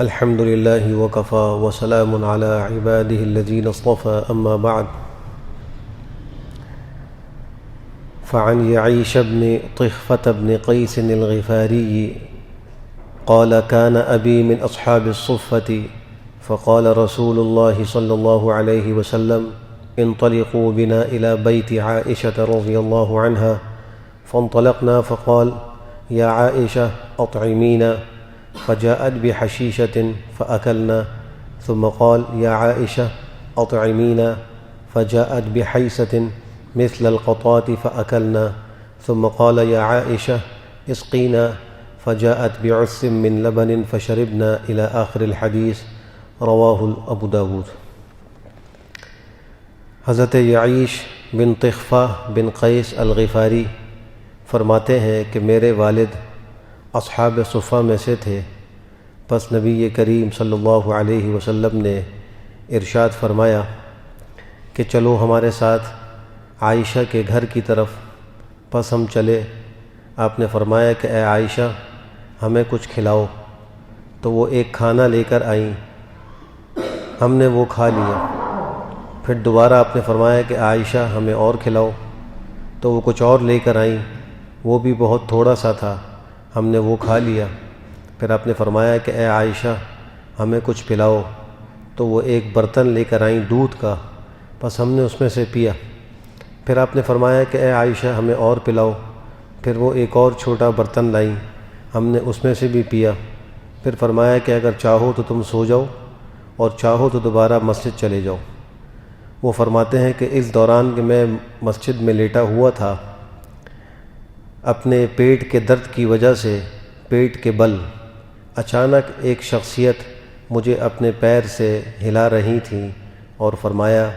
الحمد لله وكفى وسلام على عباده الذين اصطفى أما بعد فعن يعيش بن طخفة بن قيس الغفاري قال كان أبي من أصحاب الصفة فقال رسول الله صلى الله عليه وسلم انطلقوا بنا إلى بيت عائشة رضي الله عنها فانطلقنا فقال يا عائشة أطعمينا فجاءت بحشيشة فأكلنا ثم قال يا عائشة أطعمينا فجاءت بحيسة مثل القطاة فأكلنا ثم قال يا عائشة اسقينا فجاءت بعث من لبن فشربنا إلى آخر الحديث رواه ابو داود۔ حضرت یعیش بن طخفہ بن قیس الغفاری فرماتے ہیں کہ میرے والد اصحاب صفہ میں سے تھے، پس نبی کریم صلی اللہ علیہ وسلم نے ارشاد فرمایا کہ چلو ہمارے ساتھ عائشہ کے گھر کی طرف۔ پس ہم چلے۔ آپ نے فرمایا کہ اے عائشہ ہمیں کچھ کھلاؤ، تو وہ ایک کھانا لے کر آئیں، ہم نے وہ کھا لیا۔ پھر دوبارہ آپ نے فرمایا کہ عائشہ ہمیں اور کھلاؤ، تو وہ کچھ اور لے کر آئیں، وہ بھی بہت تھوڑا سا تھا، ہم نے وہ کھا لیا۔ پھر آپ نے فرمایا کہ اے عائشہ ہمیں کچھ پلاؤ، تو وہ ایک برتن لے کر آئیں دودھ کا، پس ہم نے اس میں سے پیا۔ پھر آپ نے فرمایا کہ اے عائشہ ہمیں اور پلاؤ، پھر وہ ایک اور چھوٹا برتن لائیں، ہم نے اس میں سے بھی پیا۔ پھر فرمایا کہ اگر چاہو تو تم سو جاؤ اور چاہو تو دوبارہ مسجد چلے جاؤ۔ وہ فرماتے ہیں کہ اس دوران کہ میں مسجد میں لیٹا ہوا تھا، اپنے پیٹ کے درد کی وجہ سے پیٹ کے بل اچانک ایک شخصیت مجھے اپنے پیر سے ہلا رہی تھیں اور فرمایا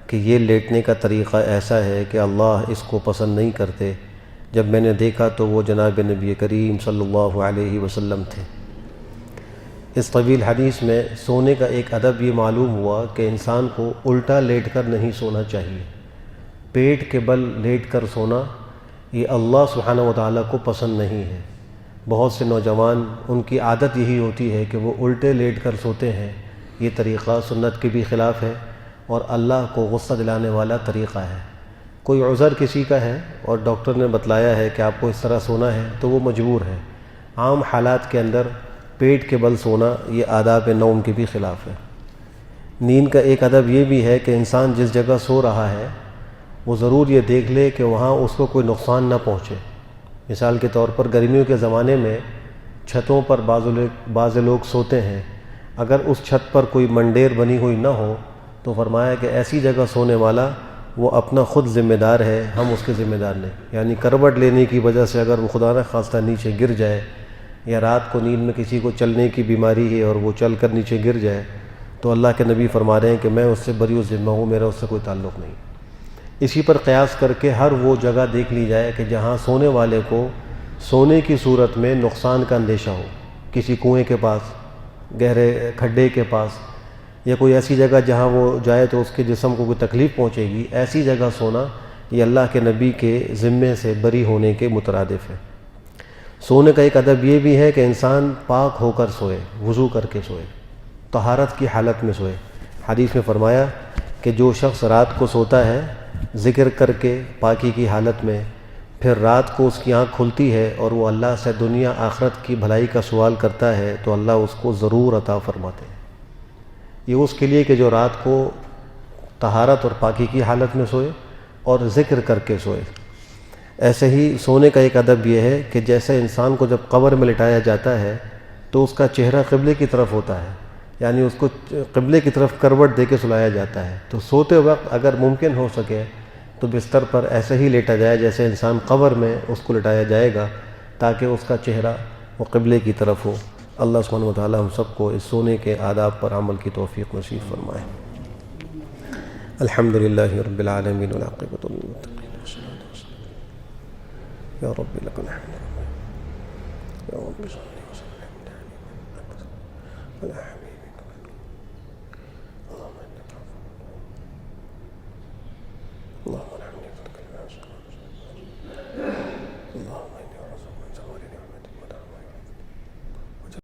کہ یہ لیٹنے کا طریقہ ایسا ہے کہ اللہ اس کو پسند نہیں کرتے۔ جب میں نے دیکھا تو وہ جناب نبی کریم صلی اللہ علیہ وسلم تھے۔ اس طویل حدیث میں سونے کا ایک ادب یہ معلوم ہوا کہ انسان کو الٹا لیٹ کر نہیں سونا چاہیے۔ پیٹ کے بل لیٹ کر سونا یہ اللہ سبحانہ وتعالیٰ کو پسند نہیں ہے۔ بہت سے نوجوان ان کی عادت یہی ہوتی ہے کہ وہ الٹے لیٹ کر سوتے ہیں۔ یہ طریقہ سنت کے بھی خلاف ہے اور اللہ کو غصہ دلانے والا طریقہ ہے۔ کوئی عذر کسی کا ہے اور ڈاکٹر نے بتلایا ہے کہ آپ کو اس طرح سونا ہے تو وہ مجبور ہے۔ عام حالات کے اندر پیٹ کے بل سونا یہ آداب نوم کے بھی خلاف ہے۔ نیند کا ایک ادب یہ بھی ہے کہ انسان جس جگہ سو رہا ہے وہ ضرور یہ دیکھ لے کہ وہاں اس کو کوئی نقصان نہ پہنچے۔ مثال کے طور پر گرمیوں کے زمانے میں چھتوں پر بعض لوگ سوتے ہیں، اگر اس چھت پر کوئی منڈیر بنی ہوئی نہ ہو تو فرمایا کہ ایسی جگہ سونے والا وہ اپنا خود ذمہ دار ہے، ہم اس کے ذمہ دار نہیں۔ یعنی کروٹ لینے کی وجہ سے اگر وہ خدا نہ خواستہ نیچے گر جائے، یا رات کو نیند میں کسی کو چلنے کی بیماری ہے اور وہ چل کر نیچے گر جائے، تو اللہ کے نبی فرما رہے ہیں کہ میں اس سے بری ذمہ ہوں، میرا اس سے کوئی تعلق نہیں۔ اسی پر قیاس کر کے ہر وہ جگہ دیکھ لی جائے کہ جہاں سونے والے کو سونے کی صورت میں نقصان کا اندیشہ ہو، کسی کنویں کے پاس، گہرے کھڈے کے پاس، یا کوئی ایسی جگہ جہاں وہ جائے تو اس کے جسم کو کوئی تکلیف پہنچے گی، ایسی جگہ سونا یہ اللہ کے نبی کے ذمے سے بری ہونے کے مترادف ہے۔ سونے کا ایک ادب یہ بھی ہے کہ انسان پاک ہو کر سوئے، وضو کر کے سوئے، طہارت کی حالت میں سوئے۔ حدیث میں فرمایا کہ جو شخص رات کو سوتا ہے ذکر کر کے پاکی کی حالت میں، پھر رات کو اس کی آنکھ کھلتی ہے اور وہ اللہ سے دنیا آخرت کی بھلائی کا سوال کرتا ہے تو اللہ اس کو ضرور عطا فرماتے ہیں۔ یہ اس کے لیے کہ جو رات کو طہارت اور پاکی کی حالت میں سوئے اور ذکر کر کے سوئے۔ ایسے ہی سونے کا ایک ادب یہ ہے کہ جیسے انسان کو جب قبر میں لٹایا جاتا ہے تو اس کا چہرہ قبلے کی طرف ہوتا ہے، یعنی اس کو قبلے کی طرف کروٹ دے کے سلایا جاتا ہے، تو سوتے وقت اگر ممکن ہو سکے تو بستر پر ایسے ہی لیٹا جائے جیسے انسان قبر میں اس کو لٹایا جائے گا، تاکہ اس کا چہرہ وہ قبلے کی طرف ہو۔ اللہ سبحانہ وتعالی ہم سب کو اس سونے کے آداب پر عمل کی توفیق نصیب فرمائے۔ الحمدللہ رب العالمین والعاقبۃ للمتقین یا رب لک الحمد یا رب صل وسلم